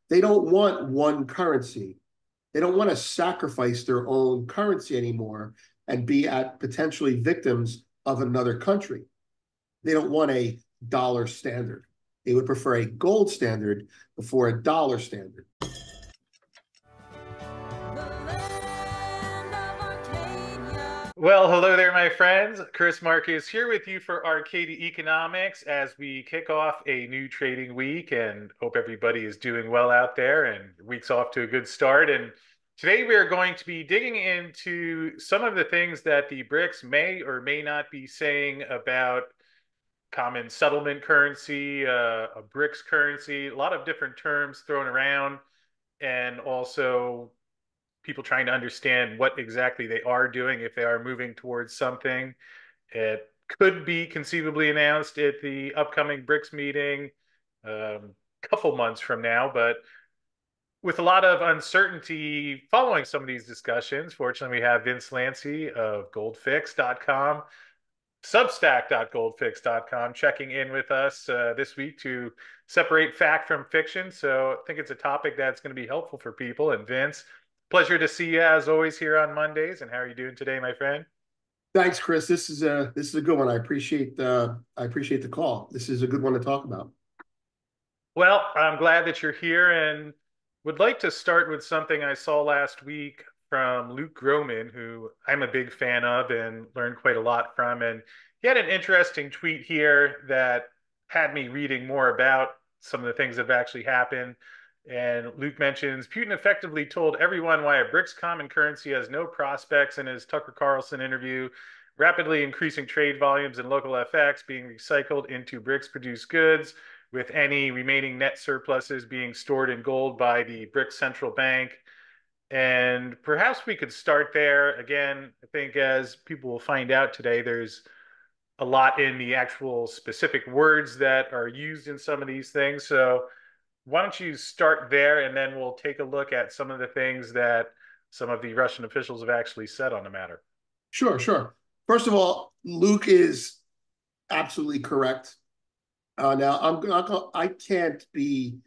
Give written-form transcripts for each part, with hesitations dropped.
They don't want one currency. They don't want to sacrifice their own currency anymore and be at potentially victims of another country. They don't want a dollar standard. They would prefer a gold standard before a dollar standard. Well, hello there, my friends. Chris Marcus here with you for Arcadia Economics as we kick off a new trading week and hope everybody is doing well out there and the week's off to a good start. And today we are going to be digging into some of the things that the BRICS may or may not be saying about common settlement currency, a BRICS currency, a lot of different terms thrown around, and also people trying to understand what exactly they are doing if they are moving towards something. It could be conceivably announced at the upcoming BRICS meeting a couple months from now, but with a lot of uncertainty following some of these discussions, fortunately, we have Vince Lanci of goldfix.com, substack.goldfix.com checking in with us this week to separate fact from fiction. So I think it's a topic that's going to be helpful for people. And Vince, pleasure to see you as always here on Mondays. And how are you doing today, my friend? Thanks, Chris. This is a good one. I appreciate the call. This is a good one to talk about. Well, I'm glad that you're here and would like to start with something I saw last week from Luke Groman, who I'm a big fan of and learned quite a lot from. And he had an interesting tweet here that had me reading more about some of the things that have actually happened. And Luke mentions Putin effectively told everyone why a BRICS common currency has no prospects in his Tucker Carlson interview, rapidly increasing trade volumes and local FX being recycled into BRICS produced goods, with any remaining net surpluses being stored in gold by the BRICS Central Bank. And perhaps we could start there. Again, I think as people will find out today, there's a lot in the actual specific words that are used in some of these things. So why don't you start there and then we'll take a look at some of the things that some of the Russian officials have actually said on the matter. Sure, sure. First of all, Luke is absolutely correct. Now, I can't be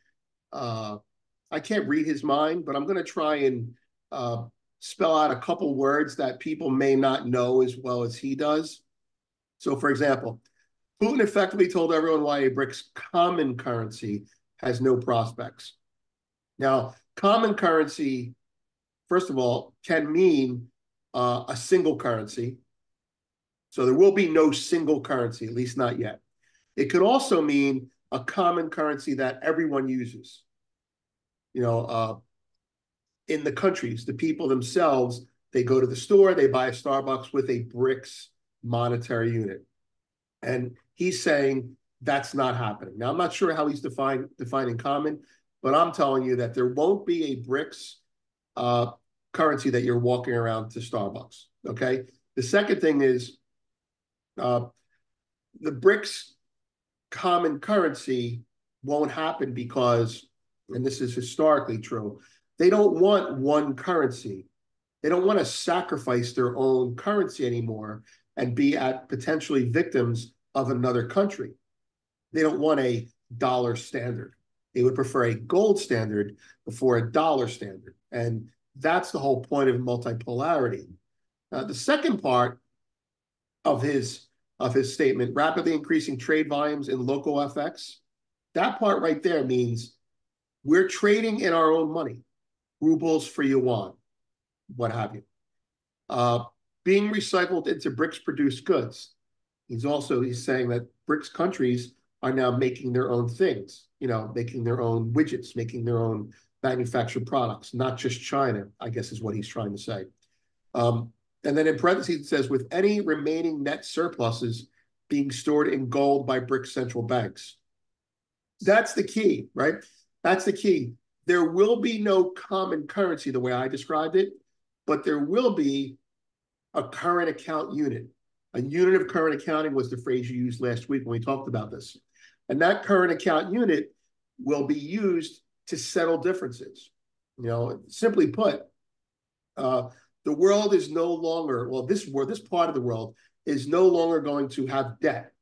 I can't read his mind, but I'm going to try and uh, spell out a couple words that people may not know as well as he does. So, for example, Putin effectively told everyone why a BRICS common currency has no prospects. Now, common currency, first of all, can mean a single currency. So there will be no single currency, at least not yet. It could also mean a common currency that everyone uses. You know, in the countries, the people themselves, they go to the store, they buy a Starbucks with a BRICS monetary unit. And he's saying that's not happening. Now, I'm not sure how he's defining common, but I'm telling you that there won't be a BRICS currency that you're walking around to Starbucks. Okay. The second thing is the BRICS common currency won't happen because, and this is historically true, they don't want one currency. They don't want to sacrifice their own currency anymore and be at potentially victims of another country. They don't want a dollar standard. They would prefer a gold standard before a dollar standard. And that's the whole point of multipolarity. The second part of his statement, rapidly increasing trade volumes in local FX, that part right there means we're trading in our own money, rubles for yuan, what have you. Being recycled into BRICS produced goods. He's saying that BRICS countries are now making their own things, making their own widgets, making their own manufactured products, not just China, I guess is what he's trying to say. And then in parentheses, it says, with any remaining net surpluses being stored in gold by BRICS central banks. That's the key, right? That's the key. There will be no common currency the way I described it, but there will be a current account unit. A unit of current accounting was the phrase you used last week when we talked about this. And that current account unit will be used to settle differences. Simply put, the world is no longer, well, this part of the world is no longer going to have debt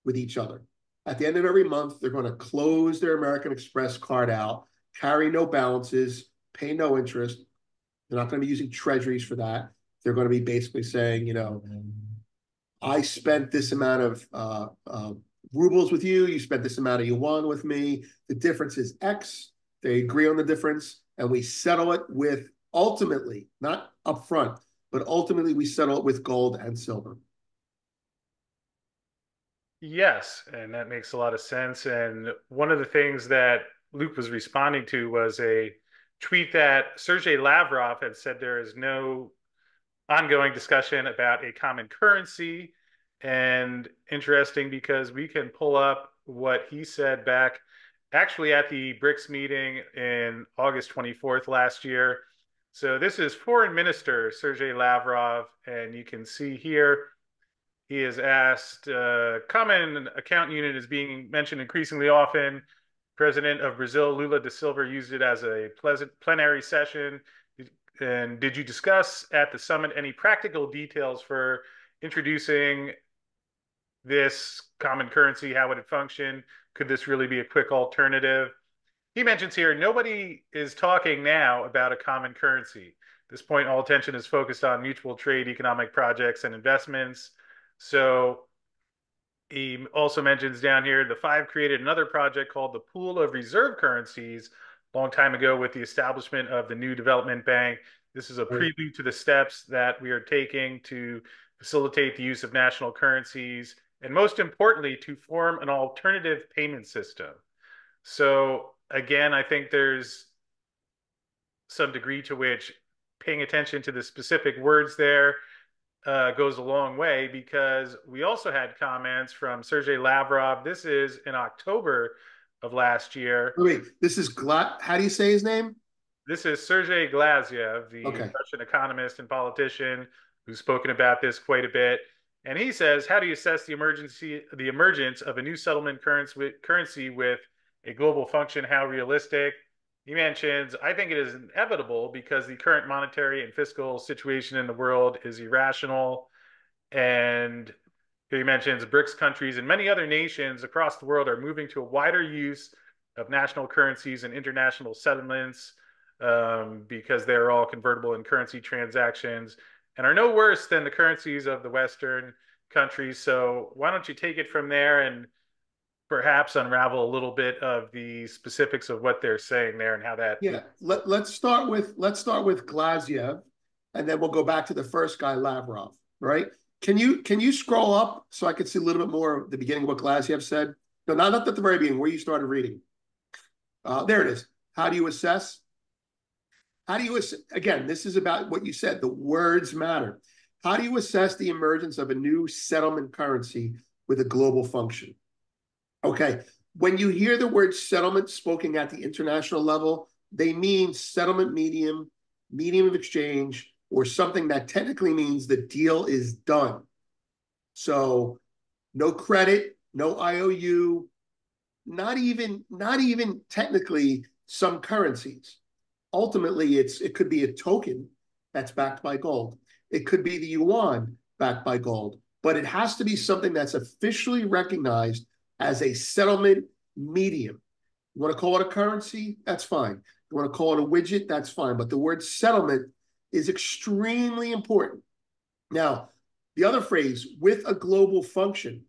with each other. At the end of every month, they're going to close their American Express card out carry no balances, pay no interest. They're not going to be using treasuries for that. They're going to be basically saying, I spent this amount of rubles with you. You spent this amount of yuan with me. The difference is X. They agree on the difference, and we settle it with ultimately, not upfront, but ultimately we settle it with gold and silver. Yes, and that makes a lot of sense. And one of the things that Luke was responding to was a tweet that Sergey Lavrov had said there is no ongoing discussion about a common currency. And interesting because we can pull up what he said back actually at the BRICS meeting in August 24th last year. So this is Foreign Minister Sergey Lavrov, and you can see here he has asked, common account unit is being mentioned increasingly often. President of Brazil, Lula da Silva, used it as a pleasant plenary session. And did you discuss at the summit any practical details for introducing this common currency? How would it function? Could this really be a quick alternative? He mentions here nobody is talking now about a common currency. At this point, all attention is focused on mutual trade, economic projects, and investments. So he also mentions down here the five created another project called the Pool of Reserve Currencies a long time ago with the establishment of the new development bank. This is a Right. prelude to the steps that we are taking to facilitate the use of national currencies and, most importantly, to form an alternative payment system. So, again, I think there's some degree to which paying attention to the specific words there goes a long way, because we also had comments from Sergey Lavrov. This is in October of last year. Wait, this is how do you say his name? This is Sergey Glazyev, the Okay. Russian economist and politician who's spoken about this quite a bit. And he says, how do you assess the emergence of a new settlement currency with a global function? How realistic? He mentions, I think it is inevitable because the current monetary and fiscal situation in the world is irrational. And he mentions BRICS countries and many other nations across the world are moving to a wider use of national currencies and international settlements, because they're all convertible in currency transactions and are no worse than the currencies of the Western countries. So why don't you take it from there and perhaps unravel a little bit of the specifics of what they're saying there and how that. Yeah. Let's start with Glazyev, and then we'll go back to the first guy, Lavrov. Right? Can you scroll up so I can see a little bit more of the beginning of what Glazyev said? No, not at the very beginning, where you started reading. There it is. How do you assess? Again, this is about what you said. The words matter. How do you assess the emergence of a new settlement currency with a global function? Okay. When you hear the word settlement spoken at the international level, they mean settlement medium of exchange, or something that technically means the deal is done. So no credit, no IOU, not even technically some currencies. Ultimately, it could be a token that's backed by gold. It could be the yuan backed by gold, but it has to be something that's officially recognized as a settlement medium. You want to call it a currency? That's fine. You want to call it a widget? That's fine. But the word settlement is extremely important. Now, the other phrase, with a global function,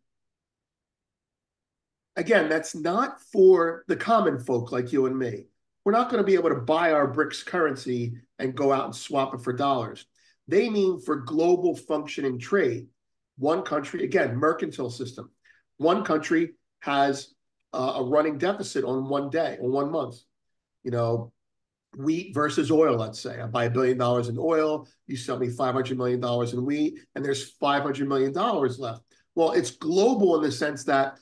again, that's not for the common folk like you and me. We're not going to be able to buy our BRICS currency and go out and swap it for dollars. They mean for global functioning trade. One country, again, mercantile system. One country has a running deficit on one day, on 1 month. Wheat versus oil, let's say. I buy $1 billion in oil, you sell me $500 million in wheat, and there's $500 million left. Well, it's global in the sense that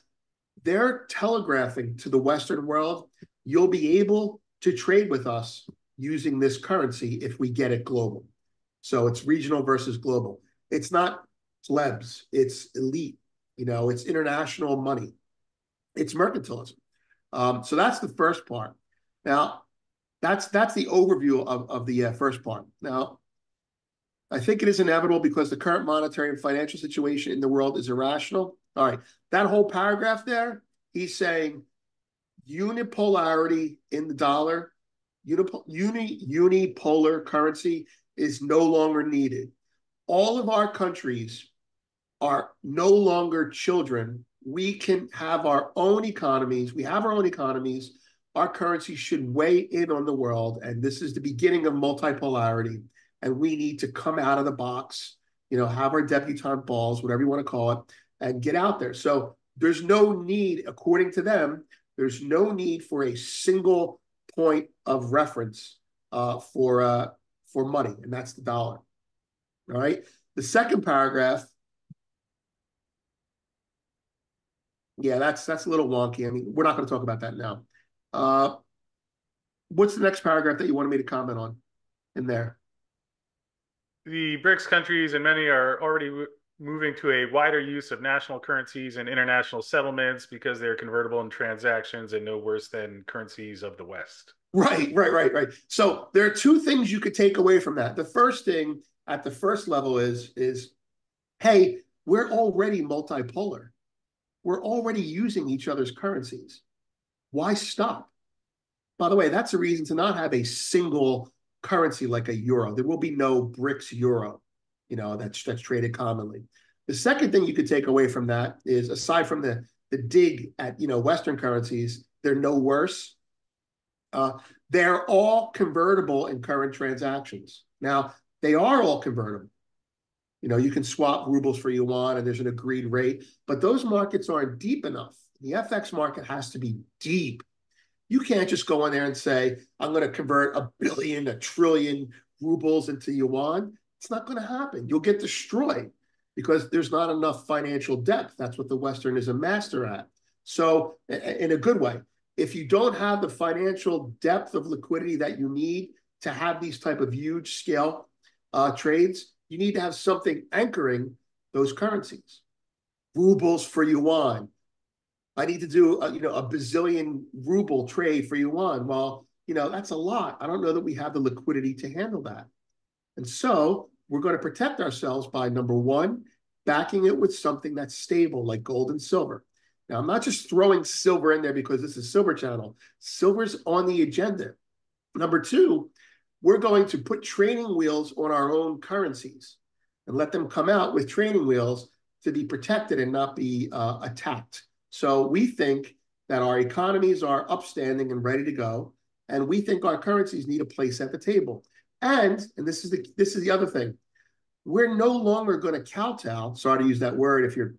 they're telegraphing to the Western world, you'll be able to trade with us using this currency if we get it global. So it's regional versus global. It's not plebs, it's elite. It's international money. It's mercantilism. So that's the first part. Now, that's the overview of the first part. Now, I think it is inevitable because the current monetary and financial situation in the world is irrational. All right, that whole paragraph there, he's saying unipolarity in the dollar, unipolar currency is no longer needed. All of our countries are no longer children. We can have our own economies. We have our own economies. Our currency should weigh in on the world. And this is the beginning of multipolarity. And we need to come out of the box, have our debutante balls, whatever you want to call it, and get out there. So there's no need, according to them, there's no need for a single point of reference for money, and that's the dollar. All right. The second paragraph, yeah, that's a little wonky. I mean, we're not going to talk about that now. What's the next paragraph that you wanted me to comment on in there? The BRICS countries and many are already moving to a wider use of national currencies and international settlements because they're convertible in transactions and no worse than currencies of the West. Right. So there are two things you could take away from that. The first thing at the first level is, hey, we're already multipolar. We're already using each other's currencies. Why stop? By the way, that's a reason to not have a single currency like a euro. There will be no BRICS euro, that's traded commonly. The second thing you could take away from that is, aside from the dig at Western currencies, they're no worse. They're all convertible in current transactions. Now, they are all convertible. You can swap rubles for yuan and there's an agreed rate, but those markets aren't deep enough. The FX market has to be deep. You can't just go in there and say, I'm going to convert 1 billion, 1 trillion rubles into yuan. It's not going to happen. You'll get destroyed because there's not enough financial depth. That's what the Western is a master at. So in a good way, if you don't have the financial depth of liquidity that you need to have these type of huge scale trades, you need to have something anchoring those currencies. Rubles for yuan. I need to do a bazillion ruble trade for yuan. Well, that's a lot. I don't know that we have the liquidity to handle that. And so we're going to protect ourselves by, number one, backing it with something that's stable like gold and silver. Now, I'm not just throwing silver in there because this is Silver Channel. Silver's on the agenda. Number two, we're going to put training wheels on our own currencies and let them come out with training wheels to be protected and not be attacked. So we think that our economies are upstanding and ready to go, and we think our currencies need a place at the table. And this is the other thing, we're no longer going to kowtow. Sorry to use that word if you're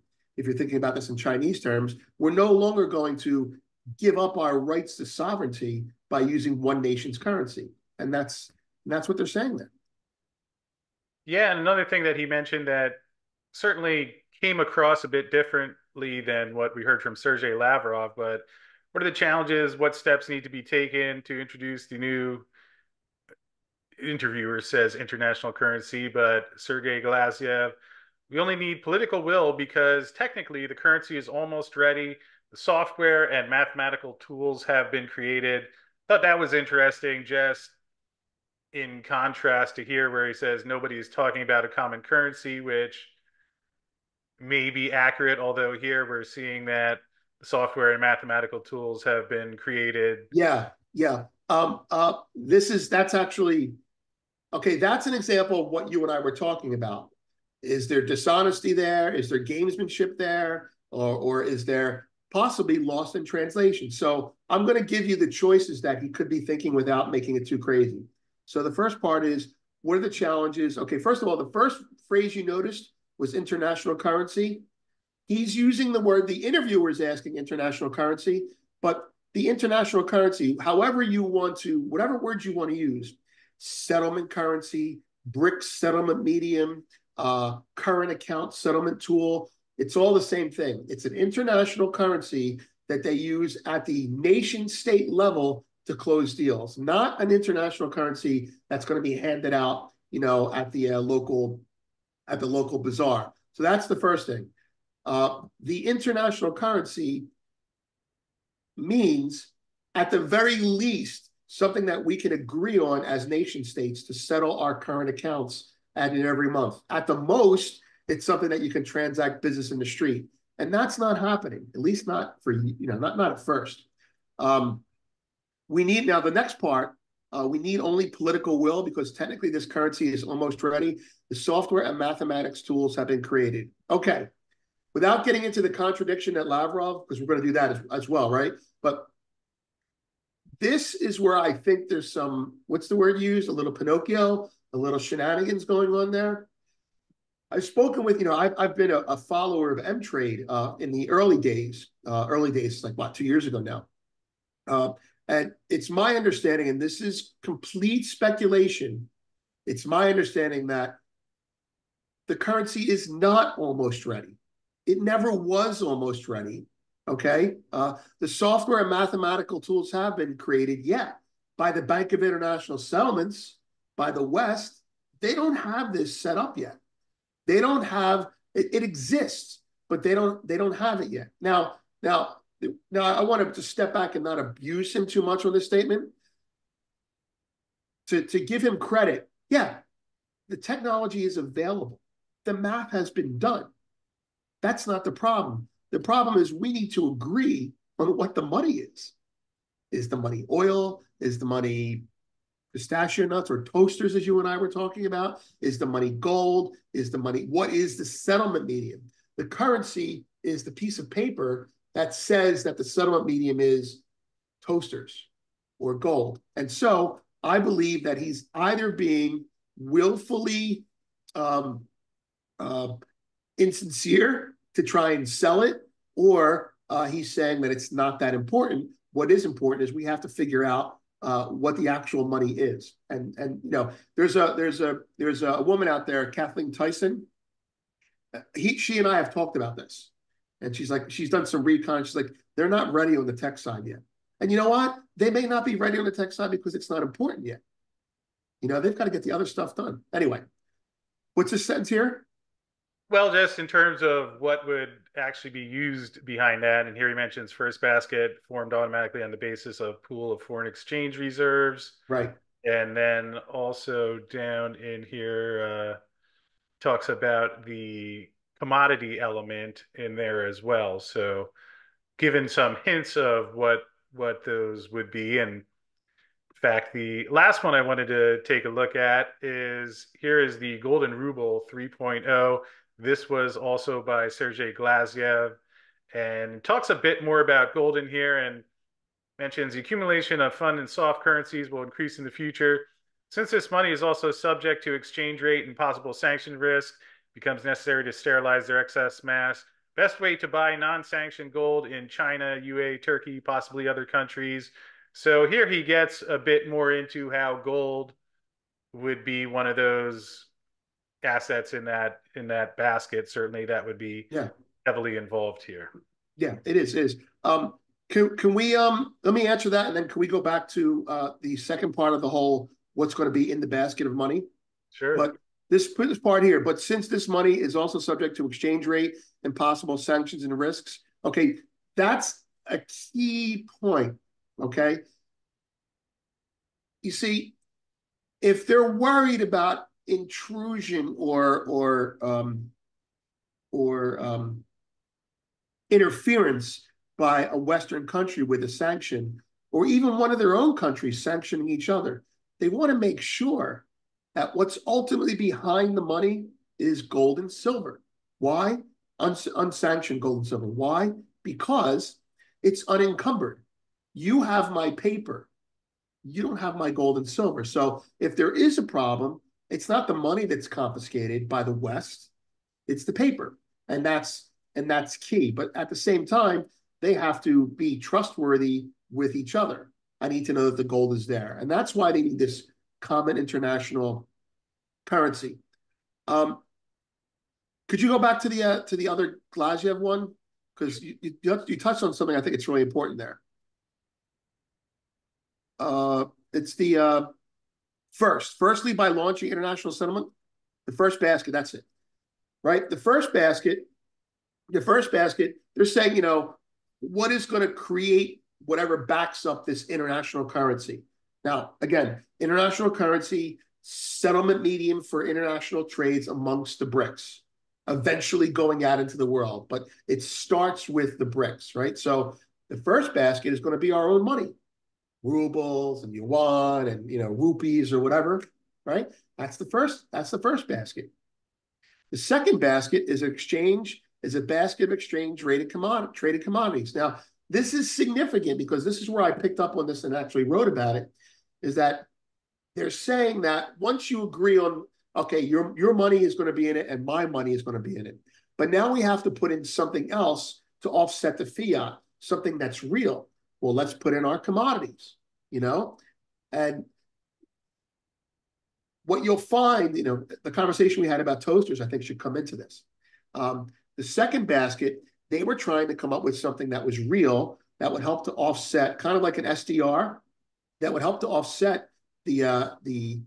thinking about this in Chinese terms. We're no longer going to give up our rights to sovereignty by using one nation's currency, and that's what they're saying there. Yeah, and another thing that he mentioned that certainly came across a bit differently than what we heard from Sergey Lavrov, but what are the challenges? What steps need to be taken to introduce the new, interviewer says international currency, but Sergey Glazyev, we only need political will because technically the currency is almost ready. The software and mathematical tools have been created. Thought that was interesting, just in contrast to here where he says nobody is talking about a common currency, which may be accurate, although here we're seeing that the software and mathematical tools have been created. Yeah. That's actually okay. That's an example of what you and I were talking about. Is there dishonesty there? Is there gamesmanship there? Or is there possibly lost in translation? So I'm going to give you the choices that he could be thinking without making it too crazy. So the first part is, what are the challenges? Okay, first of all, the first phrase you noticed was international currency. He's using the word, the interviewer is asking international currency, but the international currency, however you want to, whatever words you want to use, settlement currency, BRICS settlement medium, current account settlement tool, it's all the same thing. It's an international currency that they use at the nation state level to close deals, not an international currency that's going to be handed out, at the local bazaar. So that's the first thing. The international currency means, at the very least, something that we can agree on as nation states to settle our current accounts at every month. At the most, it's something that you can transact business in the street. And that's not happening, at least not for, not at first. We need now the next part. We need only political will because technically this currency is almost ready. The software and mathematics tools have been created. Okay, without getting into the contradiction at Lavrov, because we're going to do that as well, right? But this is where I think there's some, what's the word used? A little Pinocchio, a little shenanigans going on there. I've spoken with, I've been a follower of M-Trade in the early days, like what, 2 years ago now. And it's my understanding, and this is complete speculation, it's my understanding that the currency is not almost ready. It never was almost ready, okay? The software and mathematical tools have been created, yet by the Bank of International Settlements, by the West. They don't have this set up yet. They don't have, it exists, but they don't have it yet. Now, I want to step back and not abuse him too much on this statement. To give him credit, yeah, the technology is available. The math has been done. That's not the problem. The problem is we need to agree on what the money is. Is the money oil? Is the money pistachio nuts or toasters, as you and I were talking about? Is the money gold? Is the money, what is the settlement medium? The currency is the piece of paper that says that the settlement medium is toasters or gold. And so I believe that he's either being willfully insincere to try and sell it, or he's saying that it's not that important. What is important is we have to figure out what the actual money is. And there's a woman out there, Kathleen Tyson. She and I have talked about this. And she's like, she's done some recon. She's like, they're not ready on the tech side yet. And you know what? They may not be ready on the tech side because it's not important yet. They've got to get the other stuff done. Anyway, what's this sentence here? Well, just in terms of what would actually be used behind that, and here he mentions first basket formed automatically on the basis of pool of foreign exchange reserves. Right. And then also down in here talks about the commodity element in there as well. So given some hints of what those would be. And in fact, the last one I wanted to take a look at is here is the Golden Ruble 3.0. This was also by Sergey Glazyev and talks a bit more about gold in here and mentions the accumulation of fund and soft currencies will increase in the future. Since this money is also subject to exchange rate and possible sanction risk, it becomes necessary to sterilize their excess mass. Best way to buy non-sanctioned gold in China, UAE, Turkey, possibly other countries. So here he gets a bit more into how gold would be one of those assets in that basket. Certainly that would be heavily involved here. Yeah, it is. Can we let me answer that, and then can we go back to the second part of the whole what's going to be in the basket of money? Sure. But this part here, but since this money is also subject to exchange rate and possible sanctions and risks, okay, that's a key point. Okay. You see, if they're worried about intrusion or interference by a Western country with a sanction, or even one of their own countries sanctioning each other, they want to make sure that what's ultimately behind the money is gold and silver. Why? Unsanctioned gold and silver. Why? Because it's unencumbered. You have my paper. You don't have my gold and silver. So if there is a problem, it's not the money that's confiscated by the West, it's the paper. And that's key. But at the same time, they have to be trustworthy with each other. I need to know that the gold is there. And that's why they need this common international currency. Could you go back to the other Glazyev one? Because you touched on something I think it's really important there. It's the firstly, by launching international settlement, the first basket, that's it. Right? The first basket, they're saying, what is going to create whatever backs up this international currency? Now, again, international currency, settlement medium for international trades amongst the BRICS, eventually going out into the world. But it starts with the BRICS, right? So The first basket is going to be our own money, rubles and yuan and rupees or whatever, right? That's the first basket. The second basket is a basket of exchange rated traded commodities. Now, this is significant because this is where I picked up on this and actually wrote about it, is that they're saying that once you agree on, okay, your money is going to be in it and my money is going to be in it, but now we have to put in something else to offset the fiat, something that's real. Well, let's put in our commodities, and what you'll find, the conversation we had about toasters, I think should come into this. The second basket, they were trying to come up with something that was real, that would help to offset, kind of like an SDR, that would help to offset the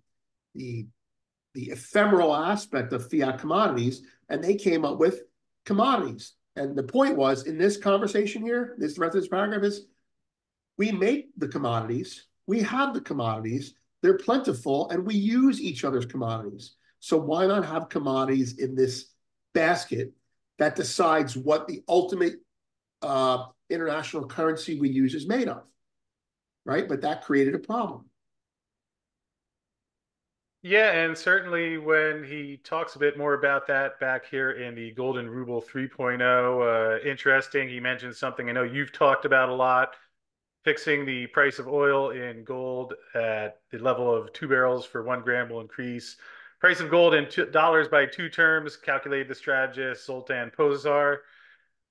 ephemeral aspect of fiat commodities, and they came up with commodities. And the point was, in this conversation here, the rest of this paragraph is, we make the commodities, we have the commodities, they're plentiful, and we use each other's commodities. So why not have commodities in this basket that decides what the ultimate international currency we use is made of, right? But that created a problem. Yeah, and certainly when he talks a bit more about that back here in the Golden Ruble 3.0, interesting. He mentioned something I know you've talked about a lot, fixing the price of oil in gold at the level of 2 barrels for 1 gram will increase. Price of gold in dollars by 2 terms, calculated the strategist Zoltan Pozsar.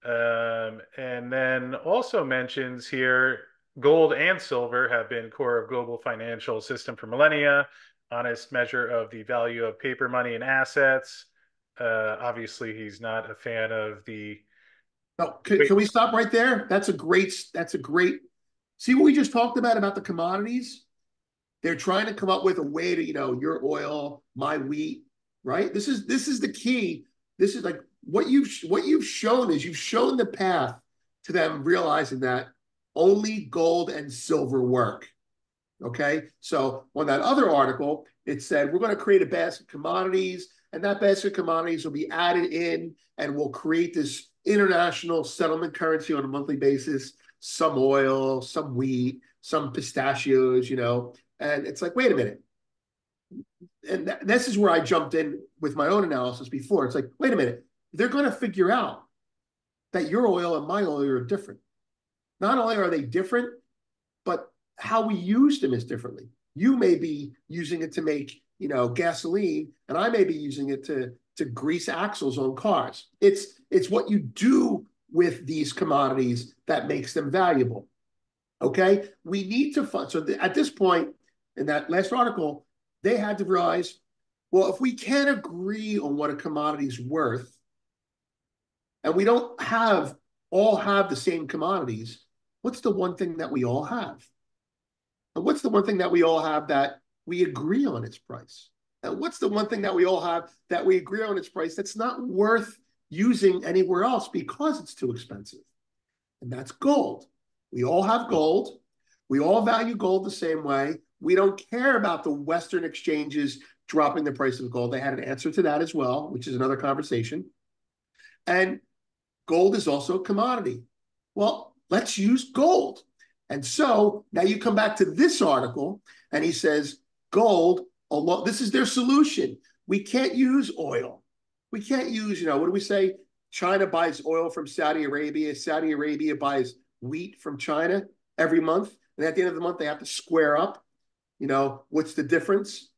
And then also mentions here gold and silver have been core of global financial system for millennia, honest measure of the value of paper money and assets. Obviously, he's not a fan of the. No, can we stop right there? That's a great. See what we just talked about the commodities? They're trying to come up with a way to, your oil, my wheat, right? This is the key. This is like what you've shown is you've shown the path to them realizing that only gold and silver work. Okay. So on that other article, it said we're going to create a basket of commodities, and that basket of commodities will be added in, and we'll create this international settlement currency on a monthly basis. Some oil, some wheat, some pistachios, and it's like, wait a minute. And this is where I jumped in with my own analysis before. It's like, wait a minute. They're going to figure out that your oil and my oil are different. Not only are they different, but how we use them is differently. You may be using it to make, gasoline, and I may be using it to grease axles on cars. It's what you do with these commodities that makes them valuable. Okay, we need to find. So at this point, in that last article, they had to realize, well, if we can't agree on what a commodity is worth, and we don't all have the same commodities, what's the one thing that we all have? And what's the one thing that we all have that we agree on its price? And what's the one thing that we all have that we agree on its price that's not worth using anywhere else because it's too expensive? And that's gold. We all have gold. We all value gold the same way. We don't care about the Western exchanges dropping the price of gold. They had an answer to that as well, which is another conversation. And gold is also a commodity. Well, let's use gold. And so now you come back to this article, and he says, gold, this is their solution. We can't use oil. We can't use, what do we say? China buys oil from Saudi Arabia. Saudi Arabia buys wheat from China every month. And at the end of the month, they have to square up. What's the difference?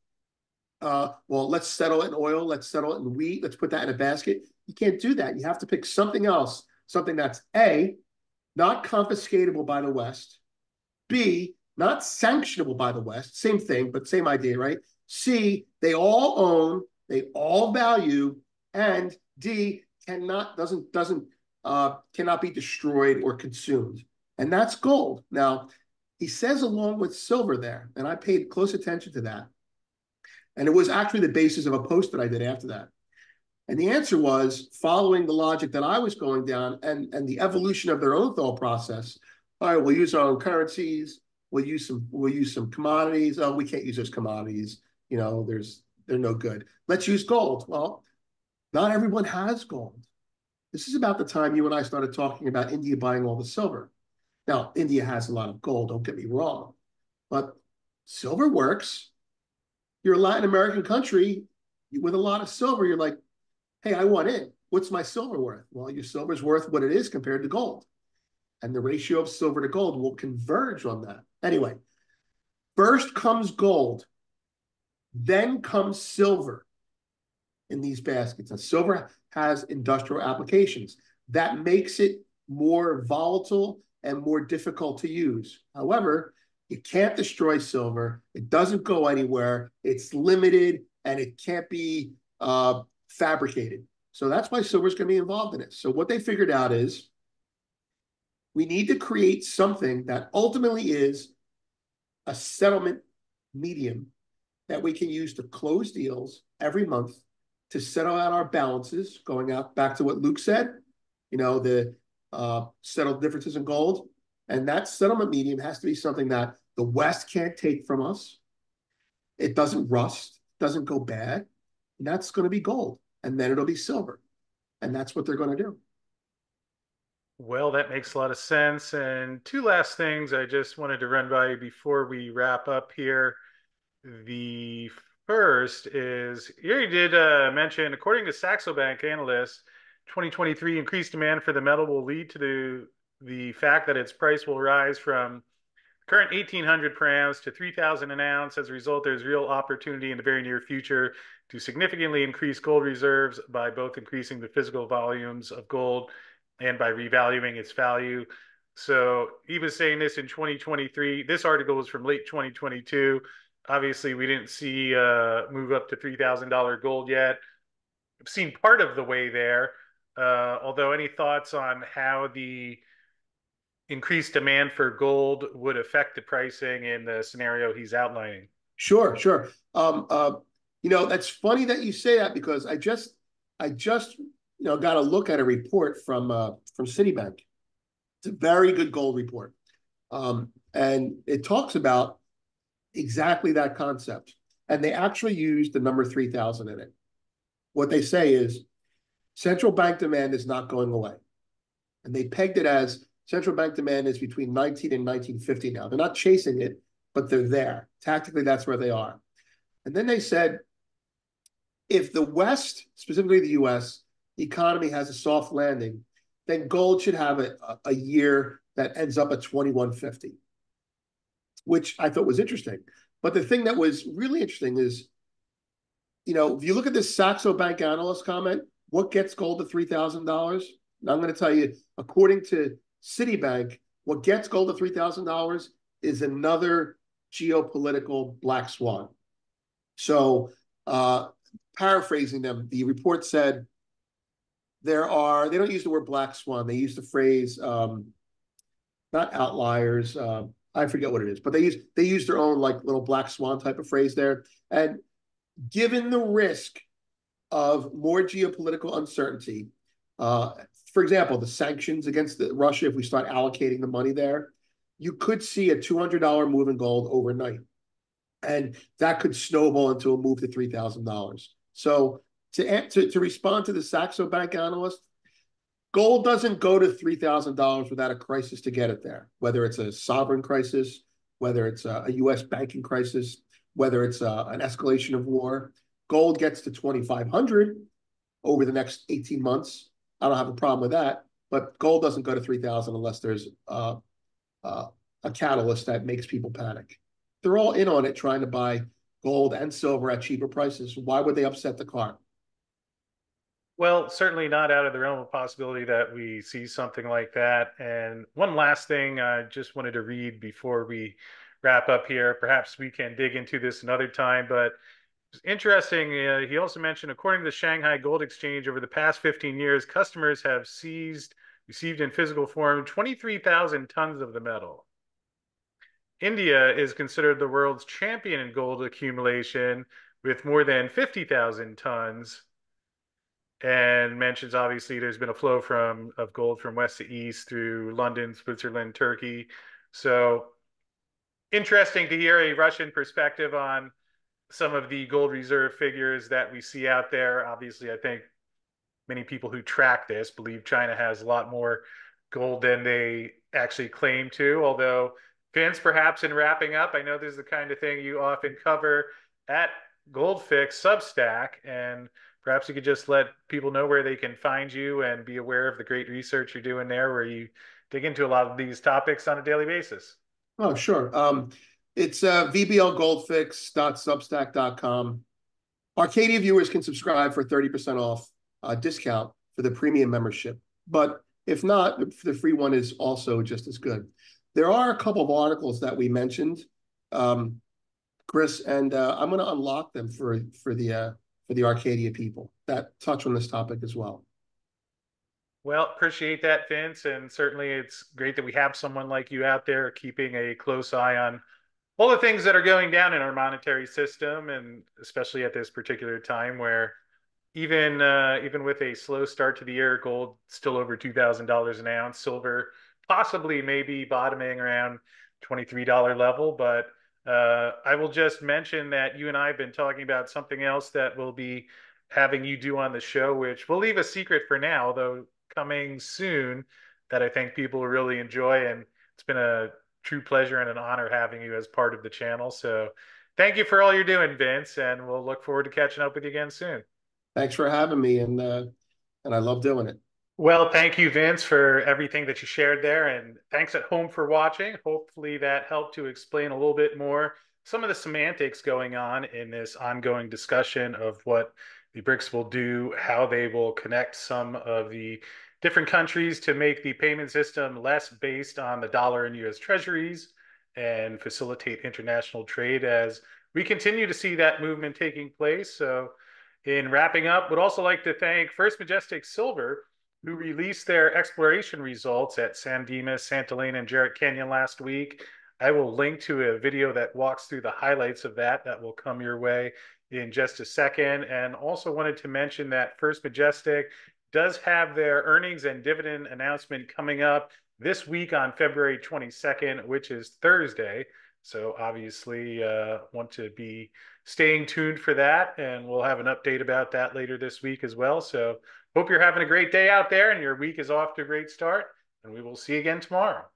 Well, let's settle it in oil. Let's settle it in wheat. Let's put that in a basket. You can't do that. You have to pick something else, something that's A, not confiscatable by the West, B, not sanctionable by the West, same thing, but same idea, right? C, they all own, they all value, and D, cannot be destroyed or consumed. And that's gold. Now, he says along with silver there, and I paid close attention to that. And it was actually the basis of a post that I did after that. And the answer was, following the logic that I was going down and the evolution of their own thought process. All right, we'll use our own currencies. We'll use some commodities. Oh, we can't use those commodities. They're no good. Let's use gold. Well, not everyone has gold. This is about the time you and I started talking about India buying all the silver. Now, India has a lot of gold, don't get me wrong, but silver works. You're a Latin American country with a lot of silver. You're like, hey, I want in. What's my silver worth? Well, your silver's worth what it is compared to gold. And the ratio of silver to gold will converge on that. Anyway, first comes gold, then comes silver in these baskets. And silver has industrial applications. That makes it more volatile and more difficult to use. However, you can't destroy silver. It doesn't go anywhere. It's limited and it can't be fabricated. So that's why silver is going to be involved in it. So what they figured out is we need to create something that ultimately is a settlement medium that we can use to close deals every month to settle out our balances, going out back to what Luke said, the settled differences in gold. And that settlement medium has to be something that the West can't take from us. It doesn't rust, doesn't go bad. And that's going to be gold. And then it'll be silver. And that's what they're going to do. Well, that makes a lot of sense. And two last things I just wanted to run by you before we wrap up here. The first is here you did mention, according to Saxo Bank analysts, 2023 increased demand for the metal will lead to the fact that its price will rise from current 1,800 per ounce to 3,000 an ounce. As a result, there's real opportunity in the very near future to significantly increase gold reserves by both increasing the physical volumes of gold and by revaluing its value. So he was saying this in 2023. This article is from late 2022. Obviously, we didn't see move up to $3,000 gold yet. I've seen part of the way there. Although, any thoughts on how the increased demand for gold would affect the pricing in the scenario he's outlining? Sure, sure. That's funny that you say that because I just got to look at a report from Citibank. It's a very good gold report, and it talks about exactly that concept. And they actually used the number 3,000 in it. What they say is central bank demand is not going away, and they pegged it as central bank demand is between 19 and 1950 now. They're not chasing it, but they're there. Tactically, that's where they are. And then they said, if the West, specifically the US, economy has a soft landing, then gold should have a year that ends up at 2150, which I thought was interesting. But the thing that was really interesting is, if you look at this Saxo Bank analyst comment, what gets gold to $3,000? And I'm going to tell you, according to Citibank, what gets gold to $3,000 is another geopolitical black swan. So, paraphrasing them, the report said they don't use the word black swan. They use the phrase, not outliers. I forget what it is, but they use their own like little black swan type of phrase there. And given the risk of more geopolitical uncertainty, for example, the sanctions against Russia, if we start allocating the money there, you could see a $200 move in gold overnight. And that could snowball into a move to $3,000. So to respond to the Saxo Bank analyst, gold doesn't go to $3,000 without a crisis to get it there, whether it's a sovereign crisis, whether it's a U.S. banking crisis, whether it's an escalation of war. Gold gets to 2,500 over the next 18 months. I don't have a problem with that, but gold doesn't go to 3,000 unless there's a catalyst that makes people panic. They're all in on it trying to buy gold and silver at cheaper prices. Why would they upset the cart? Well, certainly not out of the realm of possibility that we see something like that. And one last thing I just wanted to read before we wrap up here. Perhaps we can dig into this another time, but it's interesting. He also mentioned, according to the Shanghai Gold Exchange, over the past 15 years, customers have received in physical form 23,000 tons of the metal. India is considered the world's champion in gold accumulation with more than 50,000 tons, and mentions obviously there's been a flow of gold from west to east through London, Switzerland, Turkey. So interesting to hear a Russian perspective on some of the gold reserve figures that we see out there. Obviously, I think many people who track this believe China has a lot more gold than they actually claim to. Although, Vince, perhaps in wrapping up, I know this is the kind of thing you often cover at Goldfix Substack, and perhaps you could just let people know where they can find you and be aware of the great research you're doing there, where you dig into a lot of these topics on a daily basis. Oh, sure. It's vblgoldfix.substack.com. Arcadia viewers can subscribe for 30% off discount for the premium membership. But if not, the free one is also just as good. There are a couple of articles that we mentioned, Chris, and I'm going to unlock them for the Arcadia people that touch on this topic as well. Well, appreciate that, Vince. And certainly it's great that we have someone like you out there keeping a close eye on all the things that are going down in our monetary system, and especially at this particular time where even with a slow start to the year, gold still over $2,000 an ounce, silver possibly maybe bottoming around $23 level. But I will just mention that you and I have been talking about something else that we'll be having you do on the show, which we'll leave a secret for now, though coming soon, that I think people will really enjoy. And it's been a true pleasure and an honor having you as part of the channel. So thank you for all you're doing, Vince, and we'll look forward to catching up with you again soon. Thanks for having me, and I love doing it. Well, thank you, Vince, for everything that you shared there. And thanks at home for watching. Hopefully, that helped to explain a little bit more some of the semantics going on in this ongoing discussion of what the BRICS will do, how they will connect some of the different countries to make the payment system less based on the dollar and US treasuries and facilitate international trade as we continue to see that movement taking place. So, in wrapping up, would also like to thank First Majestic Silver, who released their exploration results at San Dimas, Santa Elena, and Jarrett Canyon last week. I will link to a video that walks through the highlights of that will come your way in just a second. And also wanted to mention that First Majestic does have their earnings and dividend announcement coming up this week on February 22nd, which is Thursday. So obviously want to be staying tuned for that. And we'll have an update about that later this week as well. So hope you're having a great day out there and your week is off to a great start. And we will see you again tomorrow.